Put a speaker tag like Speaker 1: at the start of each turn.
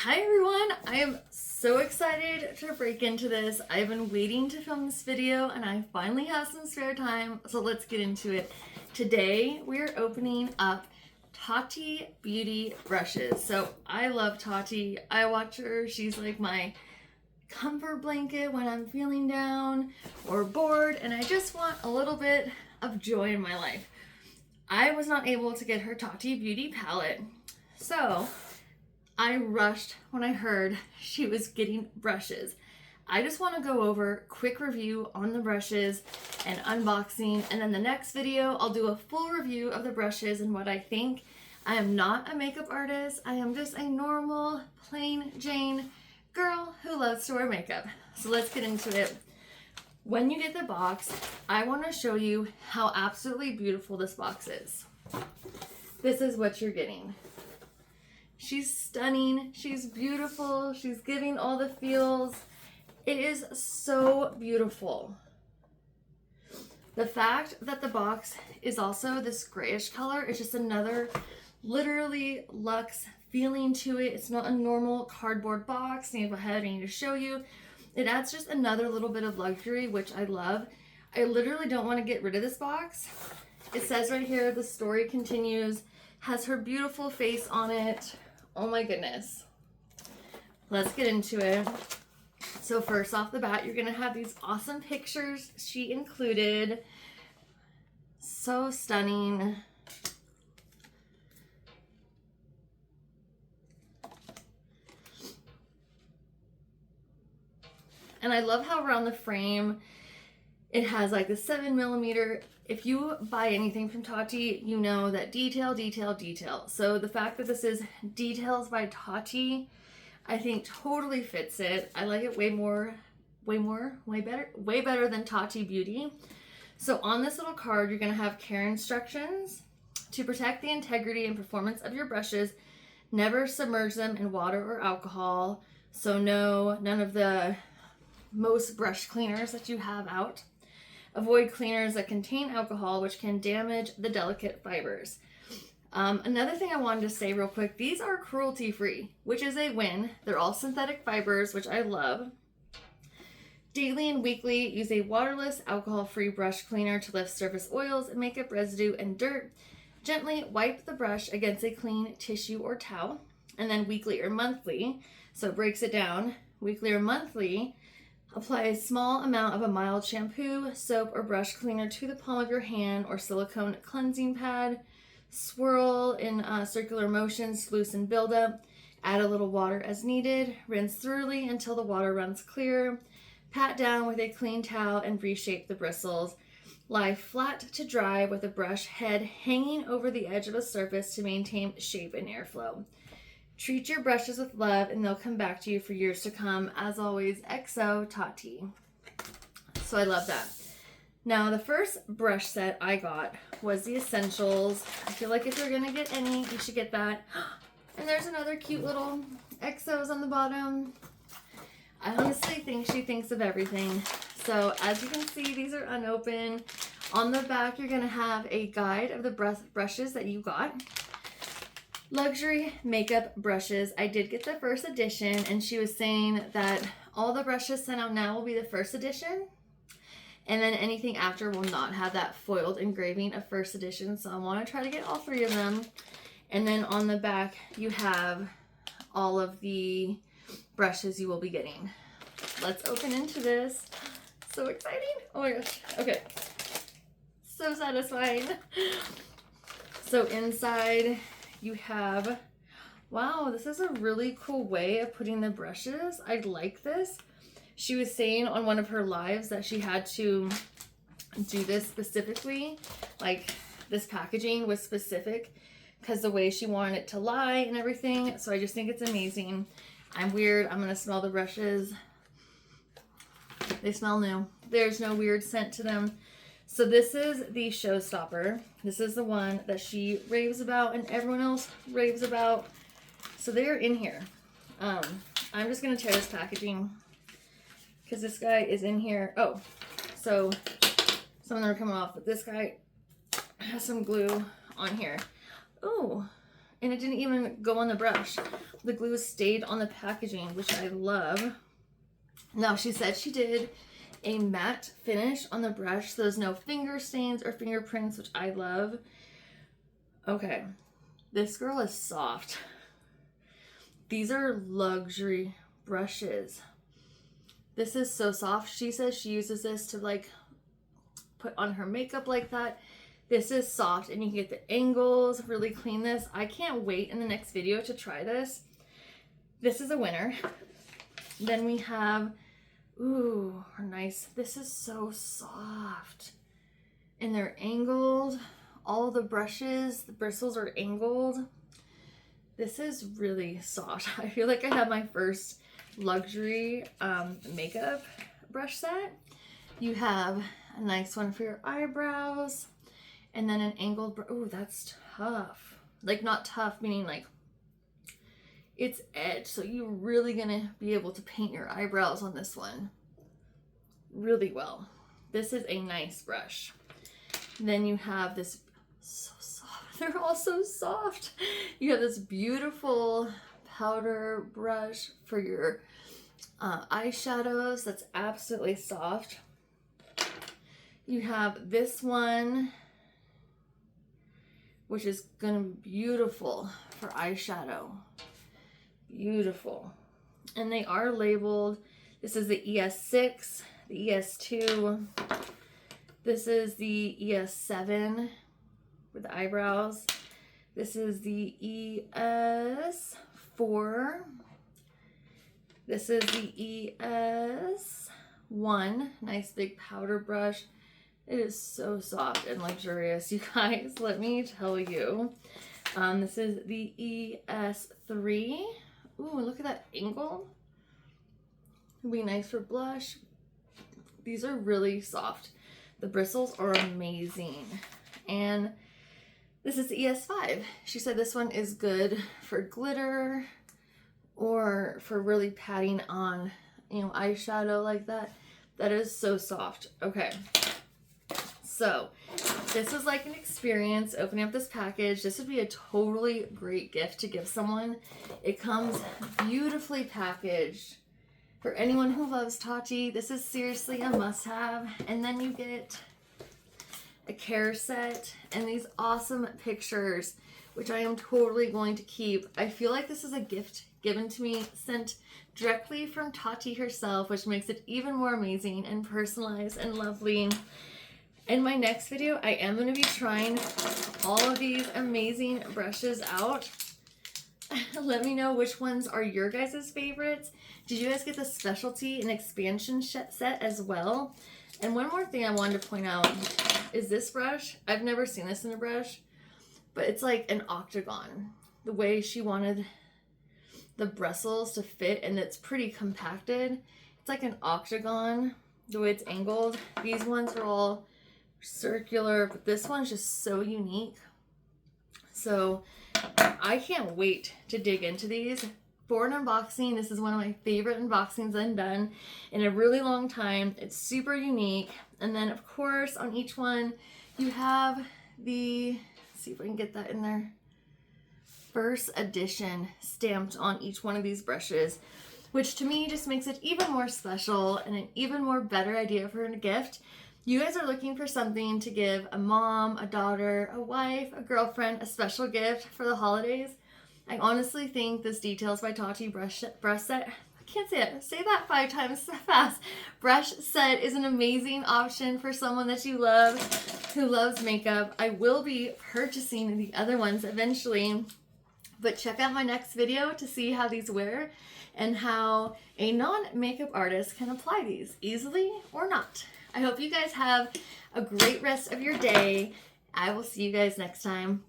Speaker 1: Hi everyone, I am so excited to break into this. I've been waiting to film this video and I finally have some spare time, so let's get into it. Today we are opening up Tati Beauty brushes. So I love Tati. I watch her. She's like my comfort blanket when I'm feeling down or bored and I just want a little bit of joy in my life. I was not able to get her Tati Beauty palette, so I rushed when I heard she was getting brushes. I just want to go over quick review on the brushes and unboxing, and then the next video I'll do a full review of the brushes and what I think. I am not a makeup artist. I am just a normal plain Jane girl who loves to wear makeup. So let's get into it. When you get the box, I want to show you how absolutely beautiful this box is. This is what you're getting. She's stunning, she's beautiful, she's giving all the feels. It is so beautiful. The fact that the box is also this grayish color is just another literally luxe feeling to it. It's not a normal cardboard box. I need to show you. It adds just another little bit of luxury, which I love. I literally don't want to get rid of this box. It says right here, the story continues, has her beautiful face on it. Oh my goodness. Let's get into it. So first off the bat, you're gonna have these awesome pictures she included. So stunning. And I love how around the frame it has like the 7mm. If you buy anything from Tati, you know that detail, detail, detail. So the fact that this is Details by Tati, I think totally fits it. I like it way better than Tati Beauty. So on this little card, you're gonna have care instructions. To protect the integrity and performance of your brushes, never submerge them in water or alcohol. So none of the most brush cleaners that you have out. Avoid cleaners that contain alcohol, which can damage the delicate fibers. Another thing I wanted to say real quick, these are cruelty free, which is a win. They're all synthetic fibers, which I love. Daily and weekly, use a waterless, alcohol-free brush cleaner to lift surface oils, makeup residue, and dirt. Gently wipe the brush against a clean tissue or towel. And then weekly or monthly, so it breaks it down. Weekly or monthly, apply a small amount of a mild shampoo, soap, or brush cleaner to the palm of your hand or silicone cleansing pad. Swirl in circular motions to loosen buildup. Add a little water as needed. Rinse thoroughly until the water runs clear. Pat down with a clean towel and reshape the bristles. Lie flat to dry with the brush head hanging over the edge of a surface to maintain shape and airflow. Treat your brushes with love and they'll come back to you for years to come. As always, XO Tati. So I love that. Now the first brush set I got was the Essentials. I feel like if you're gonna get any, you should get that. And there's another cute little XOs on the bottom. I honestly think she thinks of everything. So as you can see, these are unopened. On the back, you're gonna have a guide of the brushes that you got. Luxury makeup brushes. I did get the first edition, and she was saying that all the brushes sent out now will be the first edition, and then anything after will not have that foiled engraving of first edition. So I want to try to get all three of them. And then on the back, you have all of the brushes you will be getting. Let's open into this. So exciting. Oh my gosh. Okay. So satisfying. So inside, you have, wow, this is a really cool way of putting the brushes. I like this. She was saying on one of her lives that she had to do this specifically, like this packaging was specific because the way she wanted it to lie and everything. So I just think it's amazing. I'm weird. I'm gonna smell the brushes. They smell new. There's no weird scent to them. So this is the showstopper. This is the one that she raves about and everyone else raves about. So they're in here. I'm just gonna tear this packaging because this guy is in here. Oh, so some of them are coming off, but this guy has some glue on here. Oh, and it didn't even go on the brush. The glue stayed on the packaging, which I love. Now, she said she did a matte finish on the brush, so there's no finger stains or fingerprints, which I love. Okay, this girl is soft. These are luxury brushes. This is so soft. She says she uses this to like put on her makeup like that. This is soft, and you can get the angles, really clean this. I can't wait in the next video to try this. This is a winner. Then we have, ooh, nice. This is so soft. And they're angled. All the brushes, the bristles are angled. This is really soft. I feel like I have my first luxury makeup brush set. You have a nice one for your eyebrows, and then an angled, oh, that's tough. Like, not tough, meaning like it's edge. So you're really gonna be able to paint your eyebrows on this one really well. This is a nice brush. Then you have this, so soft. They're all so soft. You have this beautiful powder brush for your eyeshadows. That's absolutely soft. You have this one, which is gonna be beautiful for eyeshadow. Beautiful. And they are labeled. This is the ES6, the ES2. This is the ES7 with the eyebrows. This is the ES4. This is the ES1. Nice big powder brush. It is so soft and luxurious, you guys, let me tell you. This is the ES3. Ooh, look at that angle. It'll be nice for blush. These are really soft. The bristles are amazing. And this is the ES5. She said this one is good for glitter or for really patting on, you know, eyeshadow like that. That is so soft. Okay. So this was like an experience opening up this package. This would be a totally great gift to give someone. It comes beautifully packaged. For anyone who loves Tati, this is seriously a must-have. And then you get a care set and these awesome pictures, which I am totally going to keep. I feel like this is a gift given to me, sent directly from Tati herself, which makes it even more amazing and personalized and lovely. In my next video, I am going to be trying all of these amazing brushes out. Let me know which ones are your guys' favorites. Did you guys get the specialty and expansion set as well? And one more thing I wanted to point out is this brush. I've never seen this in a brush, but it's like an octagon. The way she wanted the bristles to fit, and it's pretty compacted. It's like an octagon, the way it's angled. These ones are all circular, but this one's just so unique. So I can't wait to dig into these. For an unboxing, this is one of my favorite unboxings I've done in a really long time. It's super unique. And then of course on each one you have the, let's see if I can get that in there, first edition stamped on each one of these brushes, which to me just makes it even more special and an even more better idea for a gift. You guys are looking for something to give a mom, a daughter, a wife, a girlfriend, a special gift for the holidays. I honestly think this Details by Tati brush set, I can't say it, say that 5 times fast, brush set is an amazing option for someone that you love, who loves makeup. I will be purchasing the other ones eventually, but check out my next video to see how these wear and how a non-makeup artist can apply these easily or not. I hope you guys have a great rest of your day. I will see you guys next time.